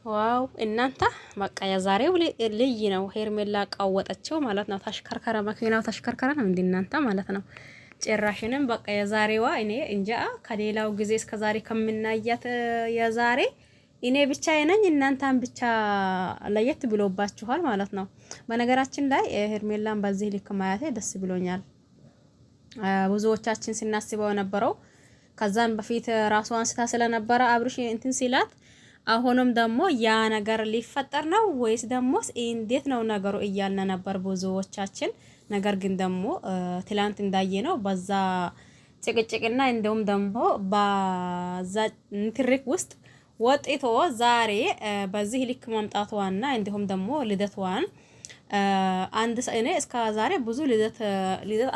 ዋው እናንተ በቃ የዛሬው ልይ ነው። ሄርሜላ ቃወጠችው ማለት ነው። ተሽከርከረ መኪናው ተሽከርከረ ነው እንዴ እናንተ ማለት ነው። ጭራሽንም በቃ የዛሬዋ እኔ እንጃ ከሌላው ጊዜ እስከዛሬ ከምናያት የዛሬ እኔ ብቻ ነኝ እናንተን ብቻ ለየት ብሎባችኋል ማለት ነው። በነገራችን ላይ ሄርሜላን በዚህ ልክ ማያቴ ደስ ብሎኛል። ብዙዎቻችን ስናስበው ነበረው ከዛን በፊት ራሷን ስታ ስለነበረ አብርሽ እንትን ሲላት አሁንም ደግሞ ያ ነገር ሊፈጠር ነው ወይስ ደግሞ እንዴት ነው ነገሩ እያልን ነበር ብዙዎቻችን። ነገር ግን ደግሞ ትላንት እንዳየነው በዛ ጭቅጭቅና እንደውም ደግሞ በዛ ንትርክ ውስጥ ወጥቶ ዛሬ በዚህ ልክ መምጣቷና እንዲሁም ደግሞ ልደቷን አንድ እኔ እስከ ዛሬ ብዙ ልደት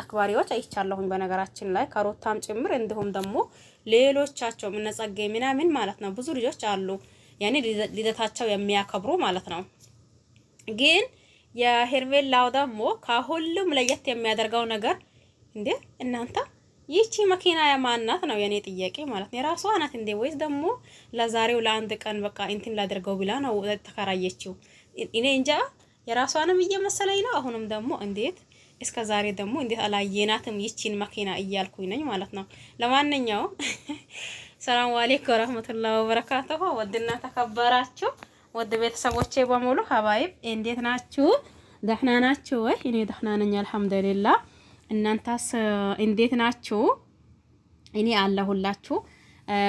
አክባሪዎች አይቻለሁኝ በነገራችን ላይ ከሮታም ጭምር እንዲሁም ደግሞ ሌሎቻቸው ምንጸገ ምናምን ማለት ነው ብዙ ልጆች አሉ ያኔ ልደታቸው የሚያከብሩ ማለት ነው። ግን የሄርሜላው ደግሞ ከሁሉም ለየት የሚያደርገው ነገር እንዴ እናንተ ይቺ መኪና የማናት ነው የኔ ጥያቄ ማለት ነው። የራሷ ናት እንዴ ወይስ ደግሞ ለዛሬው ለአንድ ቀን በቃ እንትን ላደርገው ብላ ነው ተከራየችው? እኔ እንጃ የራሷንም እየመሰለኝ ነው። አሁንም ደግሞ እንዴት እስከ ዛሬ ደግሞ እንዴት አላየናትም ይቺን መኪና እያልኩኝ ነኝ ማለት ነው። ለማንኛውም ሰላም አለይኩም ወራህመቱላሂ ወበረካቱሁ። ወድና ተከበራችሁ ወድ ቤተሰቦቼ በሙሉ ሀባይብ እንዴት ናችሁ? ደህና ናችሁ ወይ? እኔ ደህና ነኝ አልሐምዱሊላህ። እናንተስ እንዴት ናችሁ? እኔ አለሁላችሁ።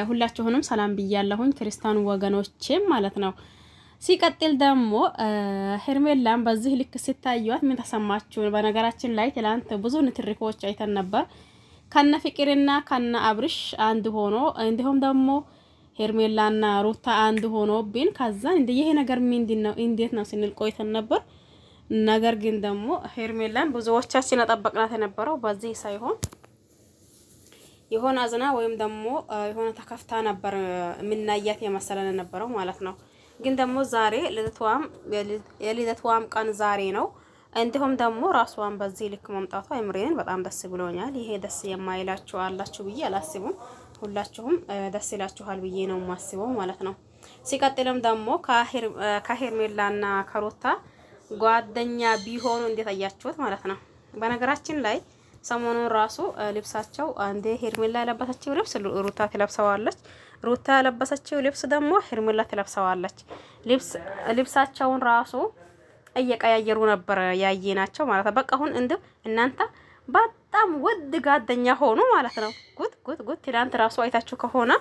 ሁላችሁንም ሰላም ብያለሁኝ ክርስቲያኑ ወገኖቼም ማለት ነው። ሲቀጥል ደግሞ ሄርሜላን በዚህ ልክ ሲታዩት ምን ተሰማችሁ? በነገራችን ላይ ትላንት ብዙ ንትርኮች አይተን ነበር። ከነ ፍቅርና ከነ አብርሽ አንድ ሆኖ እንዲሁም ደግሞ ሄርሜላና ሩታ አንድ ሆኖ ቢን ከዛ ይሄ ነገር ምንድነው እንዴት ነው ስንል ቆይተን ነበር። ነገር ግን ደግሞ ሄርሜላን ብዙዎቻችን ተጠበቅናት የነበረው በዚህ ሳይሆን የሆነ አዝና ወይም ደግሞ የሆነ ተከፍታ ነበር ምናያት የመሰለን ነበረው ማለት ነው። ግን ደግሞ ዛሬ የልደቷም ቀን ዛሬ ነው። እንዲሁም ደግሞ ራሷን በዚህ ልክ መምጣቷ እምሬን በጣም ደስ ብሎኛል። ይሄ ደስ የማይላችሁ አላችሁ ብዬ አላስብም። ሁላችሁም ደስ ይላችኋል ብዬ ነው የማስበው ማለት ነው። ሲቀጥልም ደግሞ ከሄርሜላና ከሩታ ጓደኛ ቢሆኑ እንዴት አያችሁት ማለት ነው። በነገራችን ላይ ሰሞኑን ራሱ ልብሳቸው አንዴ ሄርሜላ ያለበሰችው ልብስ ሩታ ትለብሰዋለች፣ ሩታ ያለበሰችው ልብስ ደግሞ ሄርሜላ ትለብሰዋለች። ልብሳቸውን ራሱ እየቀያየሩ ነበር ያየናቸው ማለት ነው። በቃ አሁን እናንተ በጣም ውድ ጓደኛ ሆኑ ማለት ነው። ጉድ ትላንት ራሱ አይታችሁ ከሆነ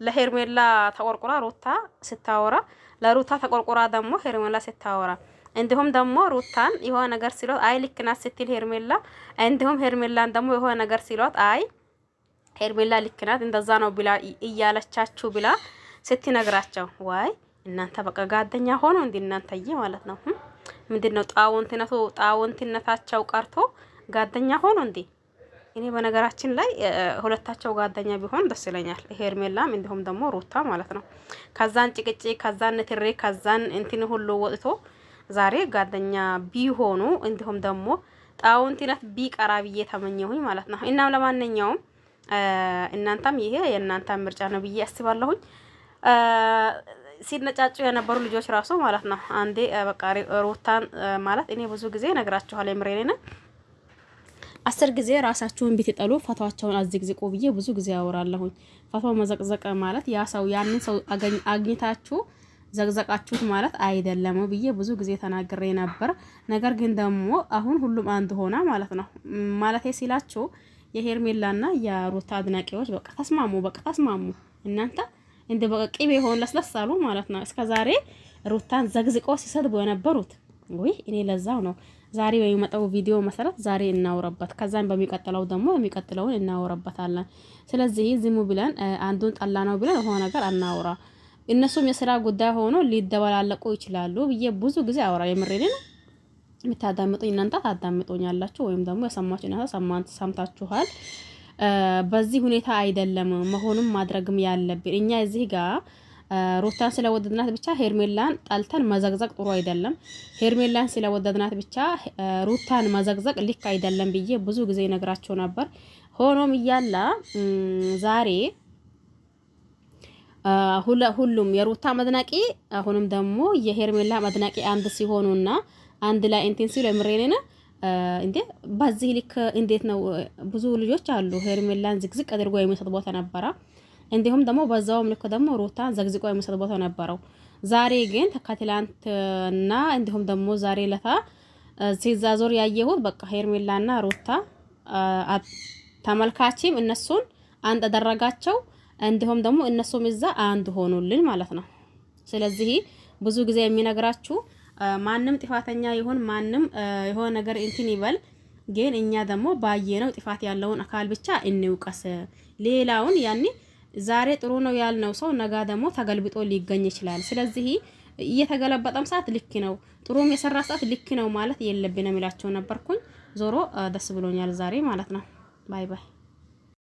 ለሄርሜላ ተቆርቆራ ሩታ ስታወራ፣ ለሩታ ተቆርቆራ ደግሞ ሄርሜላ ስታወራ፣ እንዲሁም ደግሞ ሩታን የሆነ ነገር ሲሏት አይ ልክ ናት ስትል ሄርሜላ፣ እንዲሁም ሄርሜላን ደግሞ የሆነ ነገር ሲሏት አይ ሄርሜላ ልክ ናት እንደዛ ነው ብላ እያለቻችሁ ብላ ስትነግራቸው ዋይ እናንተ በቃ ጓደኛ ሆኖ እንዴ እናንተዬ ማለት ነው። ምንድነው ጣውንትነታቸው ቀርቶ ጓደኛ ሆኖ እንዴ? እኔ በነገራችን ላይ ሁለታቸው ጓደኛ ቢሆን ደስ ይለኛል። ሄርሜላም እንዲሁም ደግሞ ሩታ ማለት ነው። ከዛን ጭቅጭቅ ከዛን ትሬ ከዛን እንትን ሁሉ ወጥቶ ዛሬ ጓደኛ ቢሆኑ እንዲሁም ደግሞ ጣውንትነት ቢቀራ ብዬ ተመኘሁኝ ማለት ነው። እናም ለማንኛውም እናንተም ይሄ የእናንተ ምርጫ ነው ብዬ አስባለሁኝ። ሲነጫጩ የነበሩ ልጆች ራሱ ማለት ነው አንዴ በቃ ሩታን ማለት እኔ ብዙ ጊዜ ነግራችኋለሁ የምሬኔና 10 ጊዜ ራሳችሁን ቢትጠሉ ፈቷቸውን አዝግዝቁ ብዬ ብዙ ጊዜ ያወራለሁኝ። ፈቷው መዘቅዘቅ ማለት ያ ሰው ያንን ሰው አግኝታችሁ ዘቅዘቃችሁት ማለት አይደለም ብዬ ብዙ ጊዜ ተናግሬ ነበር። ነገር ግን ደግሞ አሁን ሁሉም አንድ ሆና ማለት ነው ማለቴ ሲላችሁ የሄርሜላና የሩታ አድናቂዎች በቃ ተስማሙ እናንተ እንደ በቃ ቅቤ ሆን ለስለሳሉ ማለት ነው። እስከ ዛሬ ሩታን ዘግዝቆ ሲሰድቡ የነበሩት ወይ እኔ ለዛው ነው ዛሬ በሚመጣው ቪዲዮ መሰረት ዛሬ እናወራበት፣ ከዛን በሚቀጥለው ደግሞ የሚቀጥለውን እናወራበታለን። ስለዚህ ዝሙ ብለን አንዱን ጠላ ነው ብለን ሆነ ነገር አናወራ። እነሱም የሥራ ጉዳይ ሆኖ ሊደበላለቁ ይችላሉ ብዬ ብዙ ጊዜ አወራ የምሬን ነው። የምታዳምጡኝ እናንተ ታዳምጡኛላችሁ ወይም ደግሞ የሰማችሁ እናንተ ሰምታችኋል። በዚህ ሁኔታ አይደለም መሆኑን ማድረግም ያለብን እኛ እዚህ ጋር ሩታን ስለወደድናት ብቻ ሄርሜላን ጣልተን መዘግዘቅ ጥሩ አይደለም። ሄርሜላን ስለወደድናት ብቻ ሩታን መዘግዘቅ ልክ አይደለም ብዬ ብዙ ጊዜ ነግራቸው ነበር። ሆኖም እያለ ዛሬ ሁሉም የሩታ መድናቂ አሁንም ደግሞ የሄርሜላ መድናቂ አንድ ሲሆኑና አንድ ላይ እንትን ሲሉ ምሬኔና እንዴ በዚህ ልክ እንዴት ነው? ብዙ ልጆች አሉ ሄርሜላን ዝግዝቅ አድርጎ የሚሰጥ ቦታ ነበረ። እንዲሁም ደግሞ በዛውም ልክ ደግሞ ሩታን ዘግዝቆ የሚሰጥ ቦታ ነበረው። ዛሬ ግን ከትላንትና እንዲሁም ደግሞ ዛሬ ለታ ሲዛዞር ያየሁት በቃ ሄርሜላና ሩታ ተመልካችም እነሱን አንድ አደረጋቸው። እንዲሁም ደግሞ እነሱም እዛ አንድ ሆኑልን ማለት ነው። ስለዚህ ብዙ ጊዜ የሚነግራችሁ ማንም ጥፋተኛ ይሁን ማንም የሆነ ነገር እንትን ይበል፣ ግን እኛ ደግሞ ባየነው ጥፋት ያለውን አካል ብቻ እንውቀስ። ሌላውን ያኔ ዛሬ ጥሩ ነው ያልነው ሰው ነገ ደግሞ ተገልብጦ ሊገኝ ይችላል። ስለዚህ እየተገለበጠም ሰዓት ልክ ነው፣ ጥሩም የሰራ ሰዓት ልክ ነው ማለት የለብንም እላቸው ነበርኩኝ። ዞሮ ደስ ብሎኛል ዛሬ ማለት ነው። ባይ ባይ።